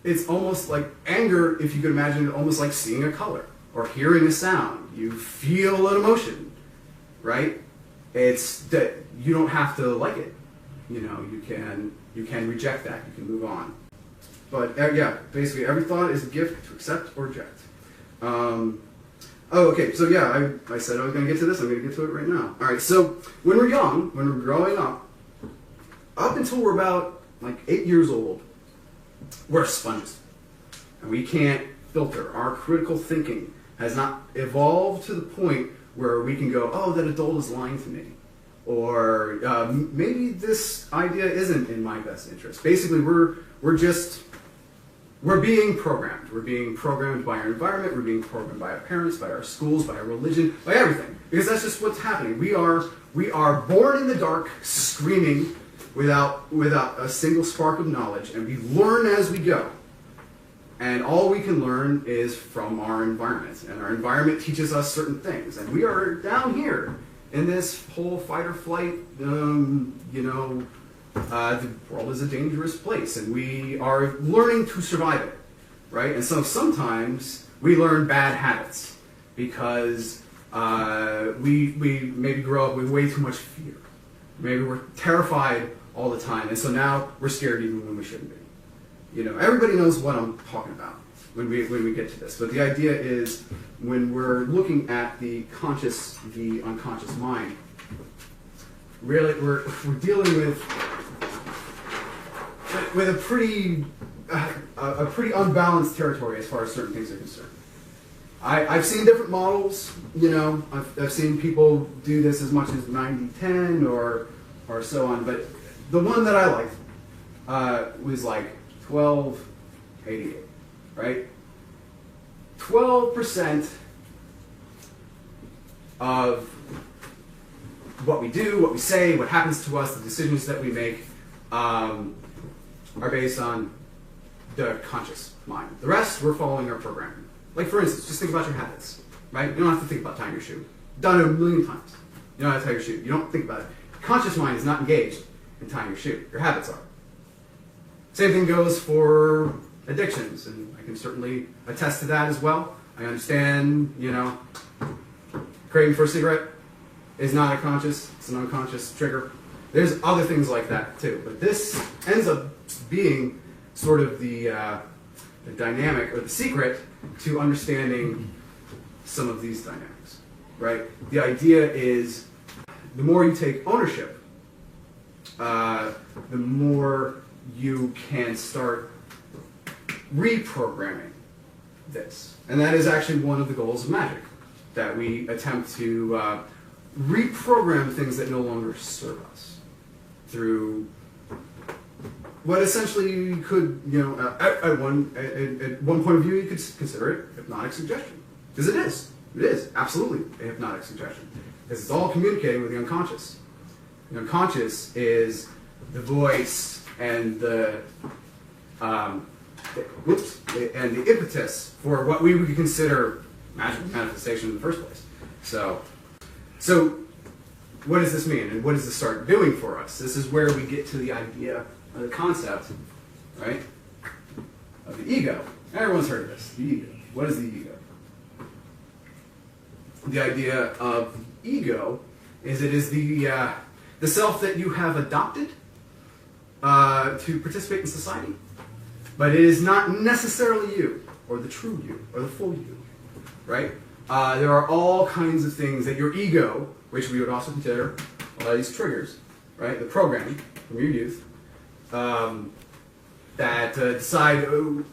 it's almost like anger, if you could imagine it, almost like seeing a color or hearing a sound. You feel an emotion, right? It's that you don't have to like it. You know, you can reject that. You can move on. But yeah, basically every thought is a gift to accept or reject. Oh, okay. So yeah, I said I was going to get to this. I'm going to get to it right now. All right. So when we're young, when we're growing up until we're about like 8 years old, we're sponges, and we can't filter. Our critical thinking has not evolved to the point where we can go, oh, that adult is lying to me. Or maybe this idea isn't in my best interest. Basically, we're being programmed. We're being programmed by our environment. We're being programmed by our parents, by our schools, by our religion, by everything. Because that's just what's happening. We are born in the dark, screaming without a single spark of knowledge, and we learn as we go. And all we can learn is from our environment. And our environment teaches us certain things. And we are down here in this whole fight or flight, the world is a dangerous place, and we are learning to survive it, right? And so sometimes we learn bad habits because we maybe grow up with way too much fear. Maybe we're terrified all the time, and so now we're scared even when we shouldn't be. You know, everybody knows what I'm talking about when we get to this. But the idea is, when we're looking at the conscious, the unconscious mind, really we're dealing with a pretty unbalanced territory as far as certain things are concerned. I've seen different models. You know, I've seen people do this as much as 90-10 or so on. But the one that I liked was like 12-88, right? 12% of what we do, what we say, what happens to us, the decisions that we make are based on the conscious mind. The rest, we're following our programming. Like, for instance, just think about your habits, right? You don't have to think about tying your shoe. Done it a million times. You don't have to tie your shoe. You don't think about it. Conscious mind is not engaged in tying your shoe. Your habits are. Same thing goes for addictions, and I can certainly attest to that as well. I understand, you know, craving for a cigarette is not a conscious, it's an unconscious trigger. There's other things like that too, but this ends up being sort of the dynamic or the secret to understanding some of these dynamics, right? The idea is the more you take ownership, the more you can start reprogramming this. And that is actually one of the goals of MAGICK, that we attempt to reprogram things that no longer serve us through what essentially you could, you know, at one point of view, you could consider it hypnotic suggestion. Because it is. It is absolutely a hypnotic suggestion. Because it's all communicating with the unconscious. The unconscious is the voice and the impetus for what we would consider magic manifestation in the first place. So what does this mean, and what does this start doing for us? This is where we get to the idea, or the concept, right, of the ego. Everyone's heard of this, the ego. What is the ego? The idea of the ego is it is the self that you have adopted to participate in society, but it is not necessarily you, or the true you, or the full you, right? There are all kinds of things that your ego, which we would also consider a lot of these triggers, right? The programming from your youth, that decide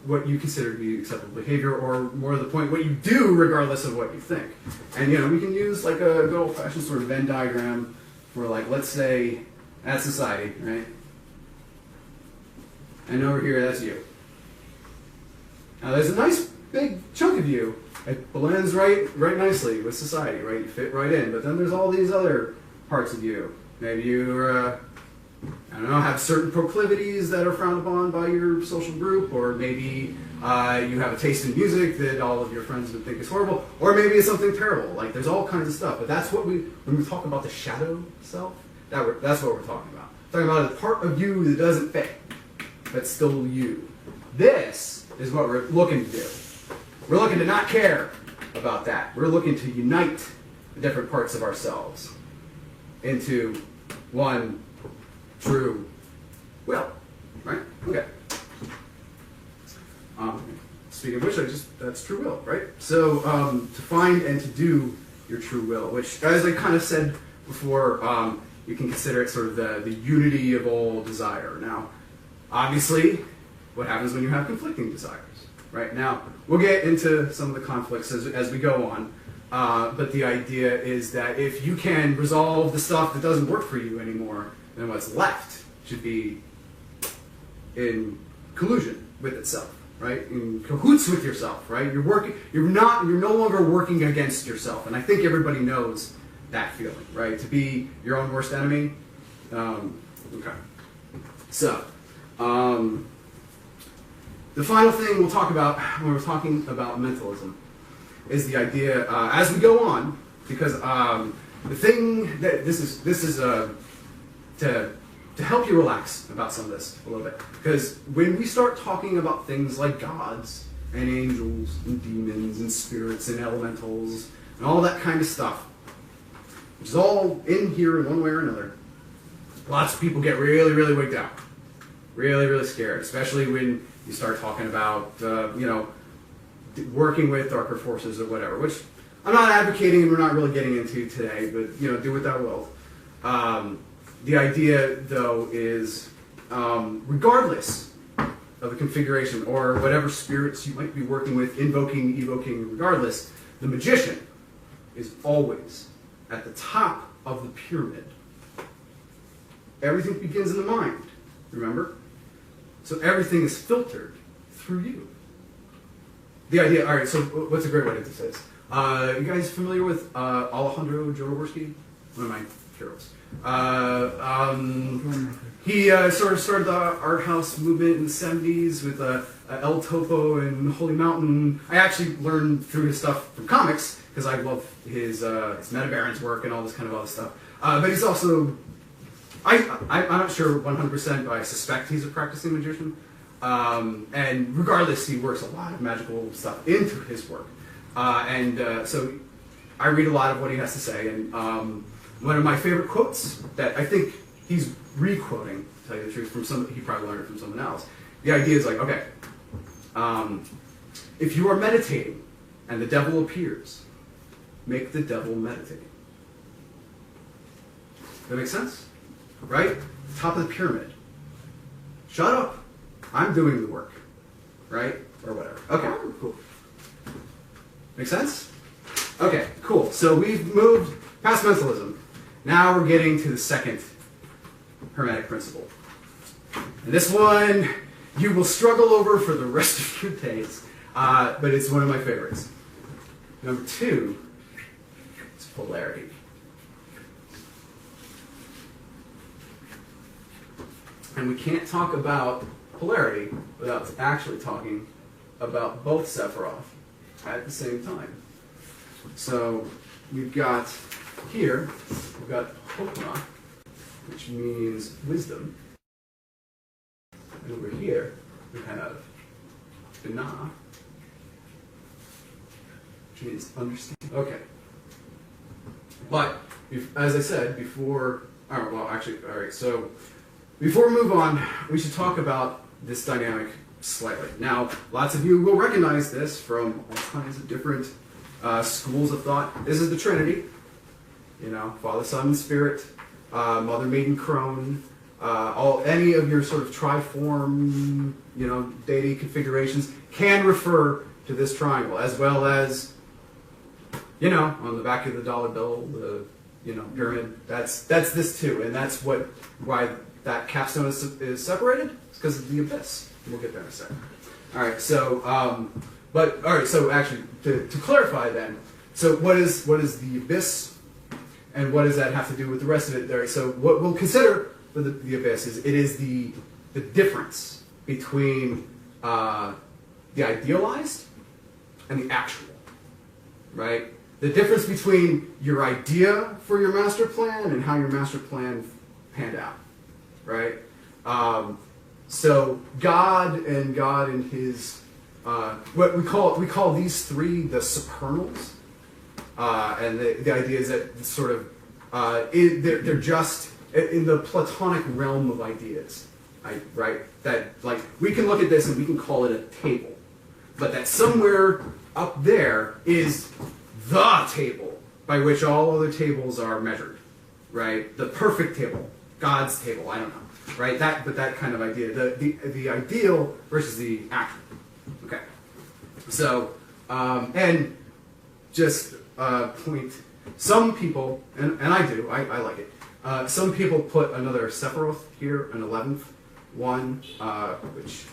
what you consider to be acceptable behavior, or more to the point, what you do regardless of what you think. And you know, we can use like a good old-fashioned sort of Venn diagram for, like, let's say that's society, right? And over here, that's you. Now there's a nice big chunk of you. It blends right nicely with society, right? You fit right in. But then there's all these other parts of you. Maybe you're, I don't know, have certain proclivities that are frowned upon by your social group, or maybe you have a taste in music that all of your friends would think is horrible, or maybe it's something terrible. Like, there's all kinds of stuff. But that's what when we talk about the shadow self, that's what we're talking about. We're talking about the part of you that doesn't fit, but still you. This is what we're looking to do. We're looking to not care about that. We're looking to unite the different parts of ourselves into one true will. Right? Okay. Speaking of which, that's true will, right? So to find and to do your true will, which, as I kind of said before, you can consider it sort of the unity of all desire. Now, obviously, what happens when you have conflicting desires, right? Now, we'll get into some of the conflicts as we go on, but the idea is that if you can resolve the stuff that doesn't work for you anymore, then what's left should be in collusion with itself, right? In cahoots with yourself, right? You're no longer working against yourself, and I think everybody knows that feeling, right? To be your own worst enemy. Okay. So, the final thing we'll talk about when we're talking about mentalism is the idea as we go on, because the thing that this is to help you relax about some of this a little bit, because when we start talking about things like gods and angels and demons and spirits and elementals and all that kind of stuff, which is all in here in one way or another, lots of people get really, really wigged out, really, really scared, especially when you start talking about, working with darker forces or whatever, which I'm not advocating and we're not really getting into today, but, do what thou wilt. The idea, though, is regardless of the configuration or whatever spirits you might be working with, invoking, evoking, regardless, the magician is always at the top of the pyramid. Everything begins in the mind, remember? So everything is filtered through you. The idea, all right, so what's a great way to say this? You guys familiar with Alejandro Jodorowsky? One of my heroes. He sort of started the art house movement in the 70s with El Topo and Holy Mountain. I actually learned through his stuff from comics because I love his Meta Baron's work and all this kind of other stuff. But he's also, I'm not sure 100%, but I suspect he's a practicing magician. And regardless, he works a lot of magical stuff into his work. So I read a lot of what he has to say. And one of my favorite quotes that I think he's re-quoting, to tell you the truth, he probably learned it from someone else. The idea is like, okay, if you are meditating and the devil appears, make the devil meditate. That makes sense? Right? Top of the pyramid. Shut up. I'm doing the work. Right? Or whatever. Okay, cool. Make sense? Okay, cool. So we've moved past mentalism. Now we're getting to the second Hermetic principle. And this one you will struggle over for the rest of your days, but it's one of my favorites. Number 2 is polarity. And we can't talk about polarity without actually talking about both Sephiroth at the same time. So we've got here, we've got Chokmah, which means wisdom. And over here, we have Binah, which means understand. Okay. But, as I said before, so before we move on, we should talk about this dynamic slightly. Now, lots of you will recognize this from all kinds of different schools of thought. This is the Trinity. Father, Son, and Spirit, Mother, Maiden, Crone, any of your sort of triform, deity configurations can refer to this triangle, as well as, on the back of the dollar bill, the, pyramid. That's this too, and that's why that capstone is separated. It's because of the abyss. We'll get there in a second. All right. So, So actually, to clarify then, so what is the abyss? And what does that have to do with the rest of it there? So what we'll consider for the abyss is it is the difference between the idealized and the actual, right? The difference between your idea for your master plan and how your master plan panned out, right? So God and his what we call these three the supernals, and the idea is that it's sort of they're just in the Platonic realm of ideas, right? That like we can look at this and we can call it a table, but that somewhere up there is the table by which all other tables are measured, right? The perfect table, God's table. I don't know. Right, that kind of idea, the ideal versus the actual. Okay, so and just point. Some people, and I do, I like it. Some people put another Sephiroth here, an 11th one, which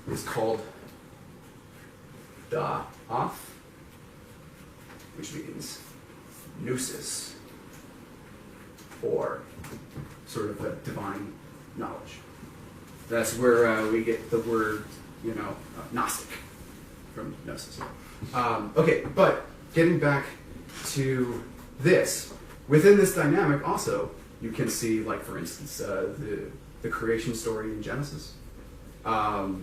is called Da'af, which means gnosis, or sort of a divine knowledge. That's where we get the word, Gnostic from gnosis. Okay, but getting back to this, within this dynamic also, you can see, like for instance, the creation story in Genesis. God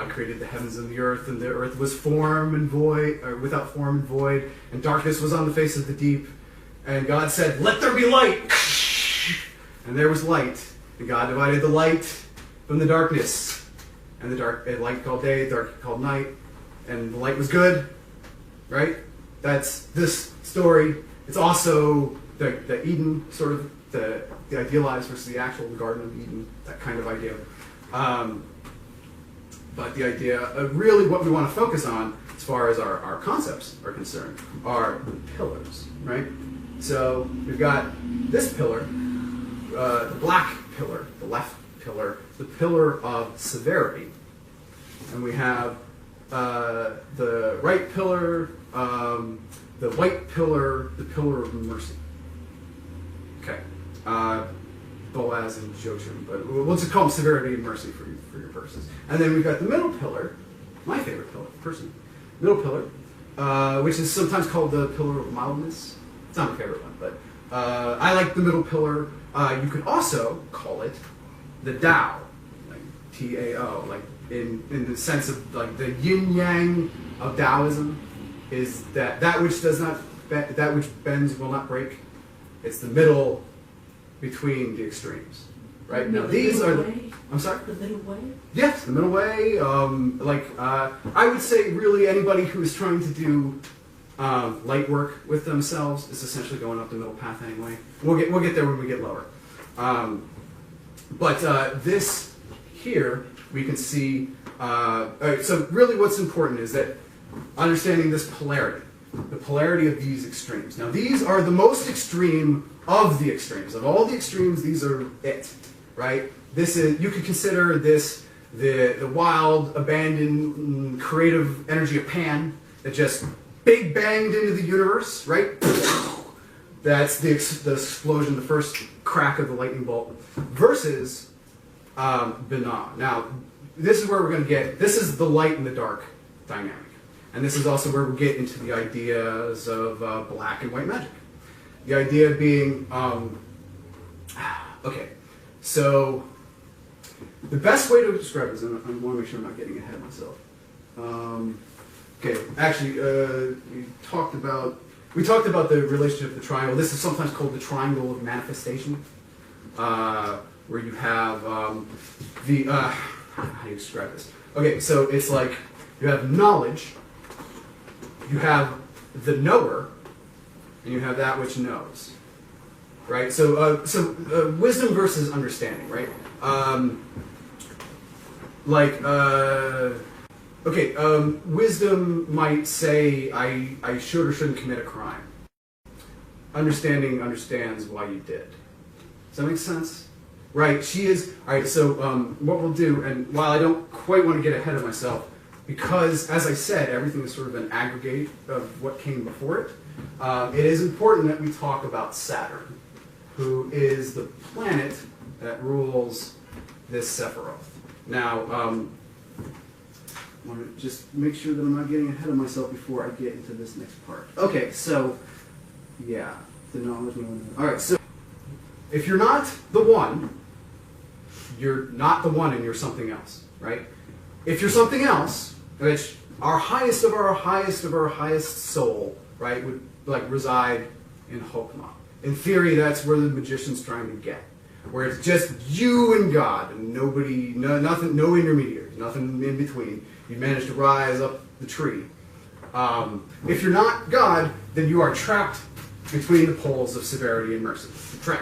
created the heavens and the earth was form and void, or without form and void, and darkness was on the face of the deep. And God said, "Let there be light!" And there was light. And God divided the light from the darkness. And the light called day, dark called night. And the light was good. Right? That's this story. It's also the Eden, sort of the idealized versus the actual, the Garden of Eden, that kind of idea. But the idea of really what we want to focus on, as far as our concepts are concerned, are the pillars, right? So we've got this pillar, the black pillar, the left pillar, the pillar of severity. And we have the right pillar, the white pillar, the pillar of mercy. Okay. Boaz and Joachim, but we'll just call them severity and mercy for your purposes. And then we've got the middle pillar, my favorite pillar, personally. Middle pillar, which is sometimes called the pillar of mildness. It's not my favorite one, but I like the middle pillar. You could also call it the Tao, like T-A-O, like in the sense of like the yin-yang of Taoism is that which does not, that which bends will not break. It's the middle between the extremes, right? Now these are I'm sorry? The middle way? Yes, the middle way. I would say really anybody who is trying to do light work with themselves is essentially going up the middle path anyway. We'll get there when we get lower. But this here we can see. All right, so really, what's important is that understanding this polarity, the polarity of these extremes. Now, these are the most extreme of the extremes. Of all the extremes, these are it, right? This is, you could consider this the wild, abandoned, creative energy of Pan that just big banged into the universe, right? That's the explosion, the first crack of the lightning bolt, versus Binah. Now, this is where we're going to get, this is the light and the dark dynamic. And this is also where we get into the ideas of black and white magic. The idea being, okay, so the best way to describe this, and I want to make sure I'm not getting ahead of myself. Okay, actually, we talked about the relationship of the triangle. This is sometimes called the triangle of manifestation, where you have how do you describe this? Okay, so it's like you have knowledge, you have the knower, and you have that which knows, right? So, wisdom versus understanding, right? Wisdom might say, I should or shouldn't commit a crime. Understanding understands why you did. Does that make sense? Right, she is, all right, so what we'll do, and while I don't quite want to get ahead of myself, because, as I said, everything is sort of an aggregate of what came before it, it is important that we talk about Saturn, who is the planet that rules this Sephiroth. Now, I want to just make sure that I'm not getting ahead of myself before I get into this next part. Okay, so, yeah, the knowledge. All right, so if you're not the one, you're not the one and you're something else, right? If you're something else, which our highest of our highest of our highest soul, right, would like reside in Chokmah. In theory, that's where the magician's trying to get, where it's just you and God, and nobody, nothing, no intermediaries, nothing in between. You manage to rise up the tree. If you're not God, then you are trapped between the poles of severity and mercy.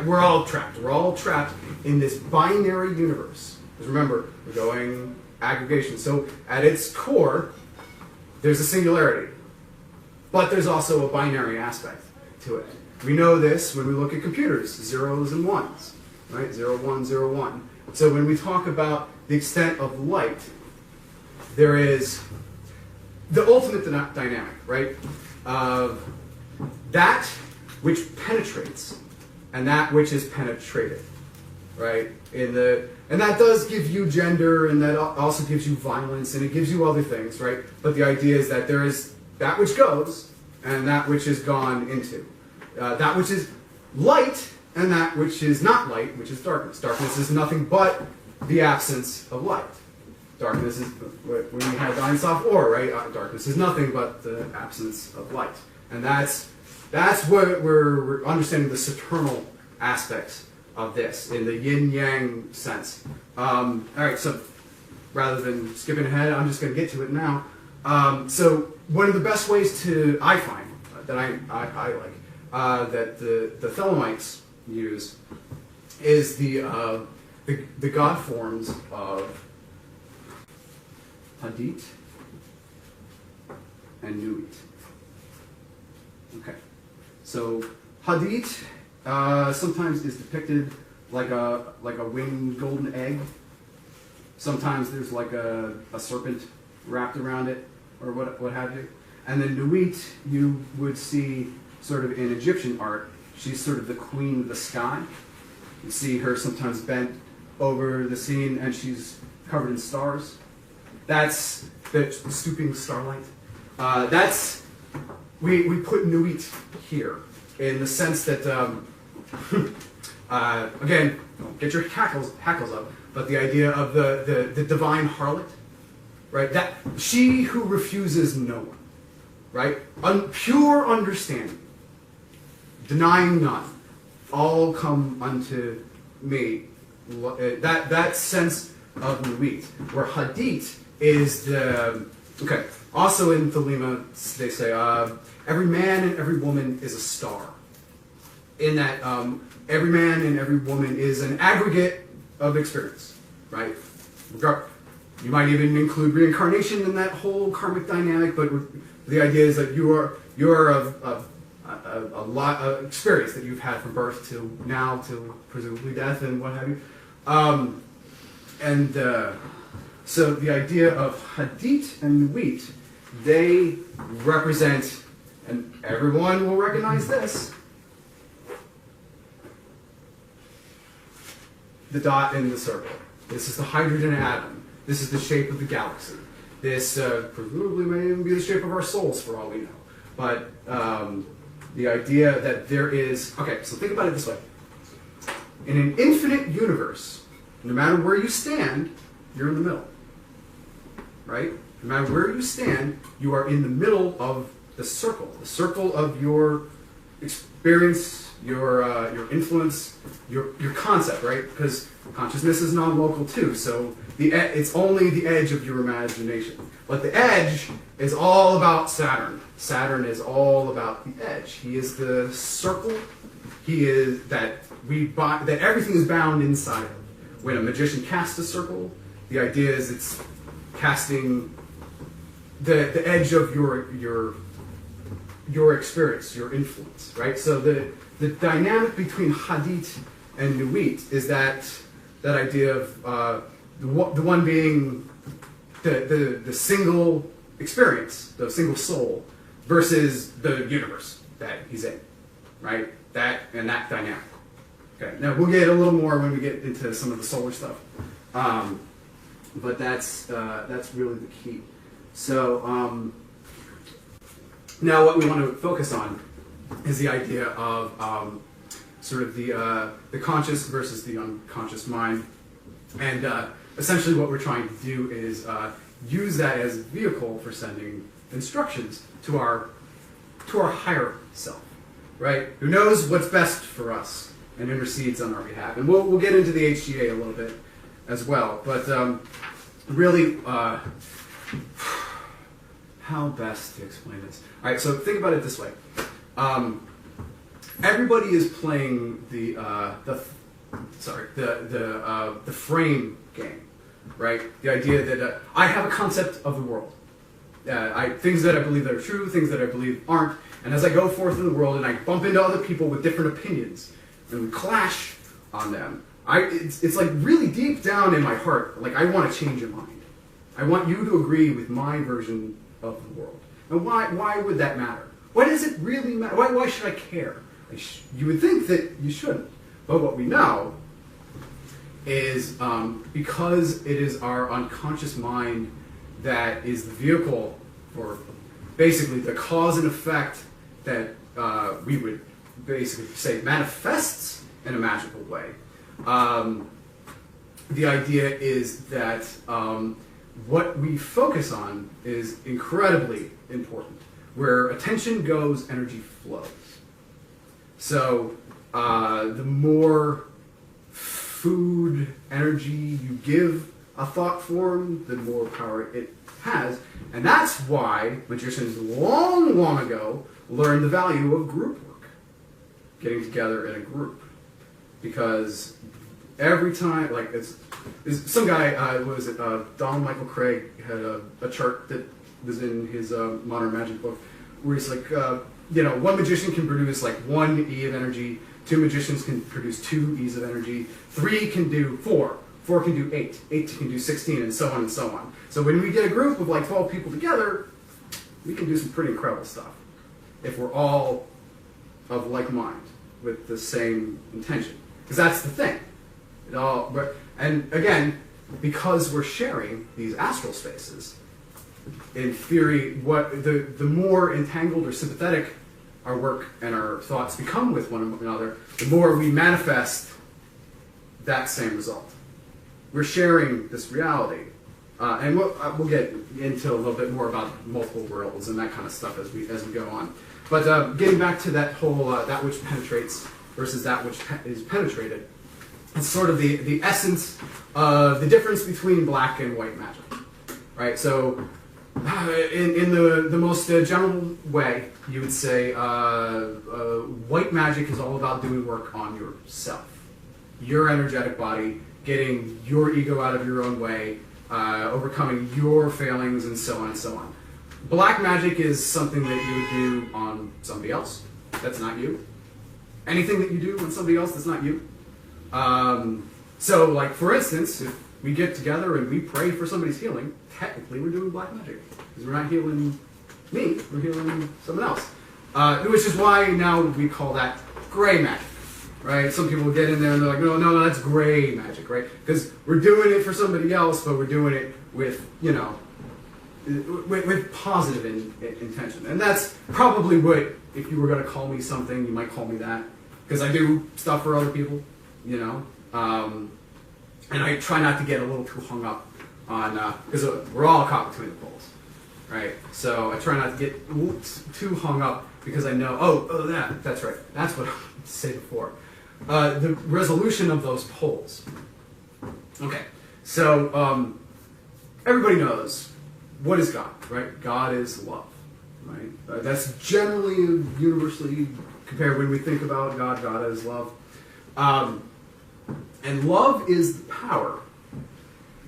We're all trapped. We're all trapped in this binary universe. Because remember, we're going aggregation. So at its core, there's a singularity. But there's also a binary aspect to it. We know this when we look at computers, zeros and ones, right? 0, 1, 0, 1. So when we talk about the extent of light, there is the ultimate dynamic, right? Of that which penetrates and that which is penetrated, right? And that does give you gender, and that also gives you violence, and it gives you other things, right? But the idea is that there is that which goes and that which is gone into. That which is light and that which is not light, which is darkness. Darkness is nothing but the absence of light. Darkness is, when we had Einstein or, right? Darkness is nothing but the absence of light. And that's what we're understanding the supernal aspects of this in the yin-yang sense. All right, so rather than skipping ahead, I'm just going to get to it now. So one of the best ways I find, that I like, that the Thelemites use is the god forms of Hadit and Nuit. Okay, so Hadit sometimes is depicted like a winged golden egg. Sometimes there's like a serpent wrapped around it, or what have you. And then Nuit, you would see sort of in Egyptian art, she's sort of the queen of the sky. You see her sometimes bent over the scene, and she's covered in stars. That's the stooping starlight. We put Nuit here in the sense that, again, don't get your hackles up, but the idea of the divine harlot, right? That she who refuses no one, right? Pure understanding, denying none, all come unto me. That sense of Nuit, where Hadit is the, okay, also in Thelema, they say, every man and every woman is a star. In that every man and every woman is an aggregate of experience, right? You might even include reincarnation in that whole karmic dynamic, but the idea is that you are a lot of experience that you've had from birth to now to presumably death and what have you. So the idea of Hadit and Nuit, they represent, and everyone will recognize this, the dot in the circle. This is the hydrogen atom. This is the shape of the galaxy. This presumably may even be the shape of our souls for all we know. But the idea that there is, okay, so think about it this way. In an infinite universe, no matter where you stand, you're in the middle. Right? No matter where you stand, you are in the middle of the circle of your experience, your influence, your concept, right? Because consciousness is non-local too, so it's only the edge of your imagination. But the edge is all about Saturn. Saturn is all about the edge. He is the circle. He is that everything is bound inside of. When a magician casts a circle, the idea is it's casting the edge of your experience, your influence, right? So the dynamic between Hadit and Nuit is that idea of the one being the single experience, the single soul, versus the universe that he's in, right? That dynamic. Okay. Now we'll get a little more when we get into some of the solar stuff, but that's really the key. So now what we want to focus on is the idea of sort of the conscious versus the unconscious mind. And essentially what we're trying to do is use that as a vehicle for sending instructions to our higher self, right? Who knows what's best for us and intercedes on our behalf. And we'll get into the HGA a little bit as well. But really, how best to explain this? All right, so think about it this way. Everybody is playing the frame game, right? The idea that I have a concept of the world. Things that I believe that are true, things that I believe aren't. And as I go forth in the world and I bump into other people with different opinions and we clash on them, it's like really deep down in my heart, like I want to change your mind. I want you to agree with my version of the world. And why would that matter? Why does it really matter? Why should I care? You would think that you shouldn't. But what we know is because it is our unconscious mind that is the vehicle for basically the cause and effect that we would basically say manifests in a magical way. The idea is that what we focus on is incredibly important. Where attention goes, energy flows. So the more food, energy you give a thought form, the more power it has. And that's why magicians long, long ago learned the value of group work, getting together in a group. Because every time, like, some guy, what was it, Donald Michael Craig had a chart that was in his Modern Magic book, where he's like, one magician can produce like 1 E of energy, 2 magicians can produce 2 E's of energy, 3 can do 4, 4 can do 8, 8 can do 16, and so on and so on. So when we get a group of like 12 people together, we can do some pretty incredible stuff if we're all of like mind with the same intention. Because that's the thing. And again, because we're sharing these astral spaces, in theory, the more entangled or sympathetic our work and our thoughts become with one another, the more we manifest that same result. We're sharing this reality. And we'll get into a little bit more about multiple worlds and that kind of stuff as we go on. But getting back to that whole that which penetrates versus that which is penetrated, it's sort of the essence of the difference between black and white magic, right? So in the most general way, you would say white magic is all about doing work on yourself, your energetic body, getting your ego out of your own way, overcoming your failings, and so on and so on. Black magic is something that you would do on somebody else. That's not you. Anything that you do on somebody else that's not you. So, like, for instance, if we get together and we pray for somebody's healing, technically we're doing black magic. Because we're not healing me, we're healing someone else. Which is why now we call that gray magic, right? Some people get in there and they're like, no, that's gray magic, right? Because we're doing it for somebody else, but we're doing it with, with positive intention. And that's probably what, if you were going to call me something, you might call me that. Because I do stuff for other people, and I try not to get a little too hung up on, because we're all caught between the poles, right? So I try not to get too hung up because I know, that's right. That's what I wanted to say before. The resolution of those poles. Okay, so everybody knows, what is God, right? God is love, right? That's generally universally compared when we think about God. God is love. And love is the power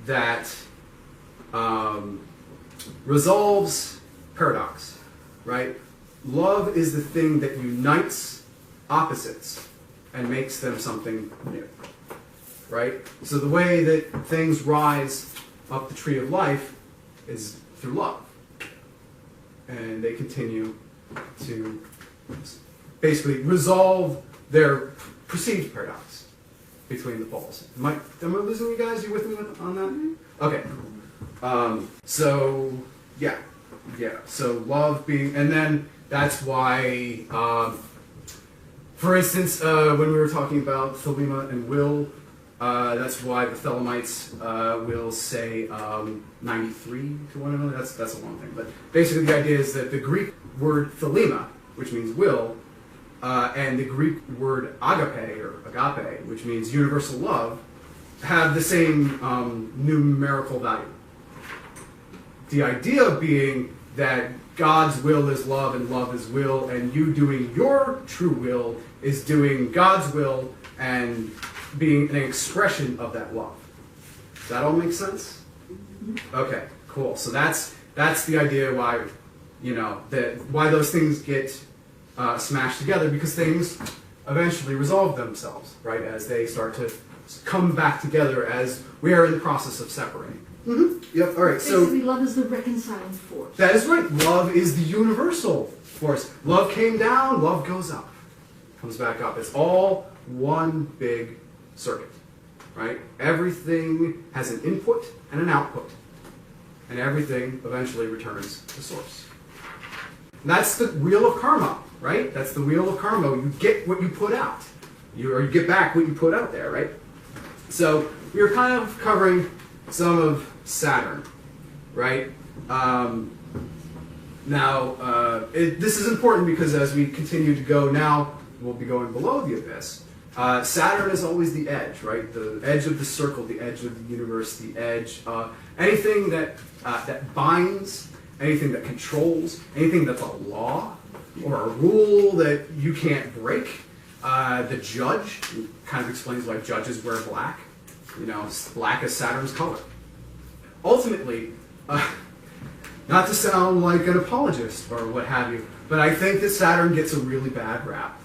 that resolves paradox, right? Love is the thing that unites opposites and makes them something new, right? So the way that things rise up the tree of life is through love. And they continue to basically resolve their perceived paradox between the poles. Am I losing you guys? You with me on that? Okay. So, yeah. So love being, and then that's why, for instance, when we were talking about Thelema and Will, That's why the Thelemites will say 93 to one another. That's a long thing. But basically the idea is that the Greek word thelema, which means will, and the Greek word agape, or agape, which means universal love, have the same numerical value. The idea being that God's will is love and love is will, and you doing your true will is doing God's will and being an expression of that love. Does that all make sense? Okay, cool. So that's the idea why, why those things get smashed together, because things eventually resolve themselves, right? As they start to come back together, as we are in the process of separating. Mm-hmm. Yep. All right. Basically, love is the reconciling force. That is right. Love is the universal force. Love came down. Love goes up. Comes back up. It's all one big circuit, right? Everything has an input and an output, and everything eventually returns to source. And that's the wheel of karma, right? That's the wheel of karma. You get what you put out, or you get back what you put out there, right? So we were kind of covering some of Saturn, right? This is important because as we continue to go now, we'll be going below the abyss. Saturn is always the edge, right? The edge of the circle, the edge of the universe, the edge. Anything that binds, anything that controls, anything that's a law or a rule that you can't break. The judge kind of explains why judges wear black. Black is Saturn's color. Ultimately, not to sound like an apologist or what have you, but I think that Saturn gets a really bad rap.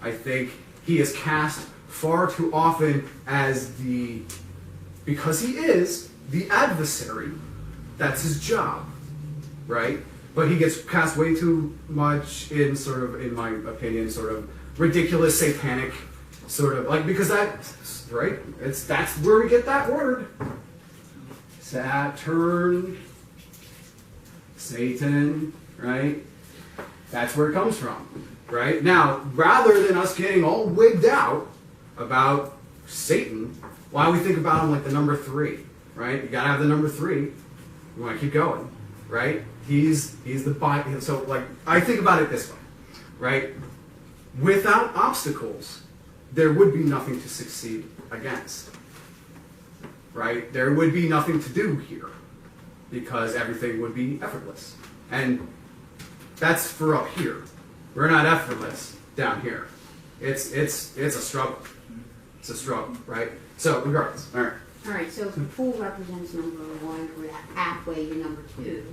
I think he is cast far too often as because he is the adversary. That's his job, right? But he gets cast way too much in in my opinion, ridiculous, satanic, because that's right. That's where we get that word. Saturn, Satan, right? That's where it comes from, right? Now, rather than us getting all wigged out about Satan, why don't we think about him like the number 3, right? You gotta have the number 3. You want to keep going, right? He's the Bible. So, I think about it this way, right? Without obstacles, there would be nothing to succeed against, right? There would be nothing to do here because everything would be effortless. And that's for up here. We're not effortless down here. It's a struggle. It's a struggle, right? So, regardless, all right. All right, so if the pool represents number 1, we're halfway to number 2.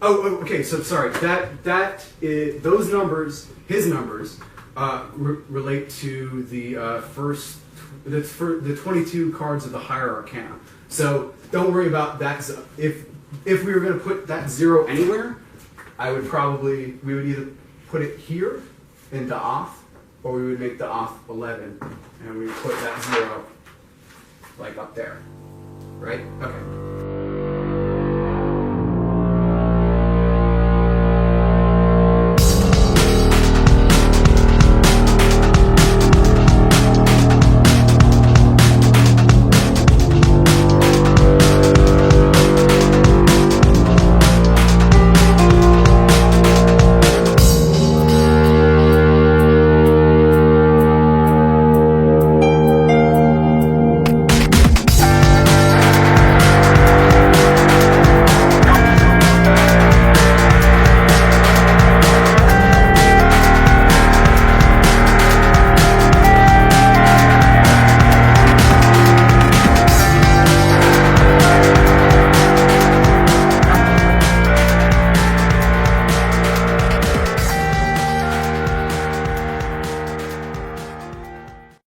Oh, okay. So sorry. Those numbers, his numbers, relate to the the 22 cards of the higher arcana. So don't worry about that. If we were going to put that 0 anywhere, we would either put it here in Da'ath, or we would make Da'ath 11, and we would put that 0 up there, right? Okay.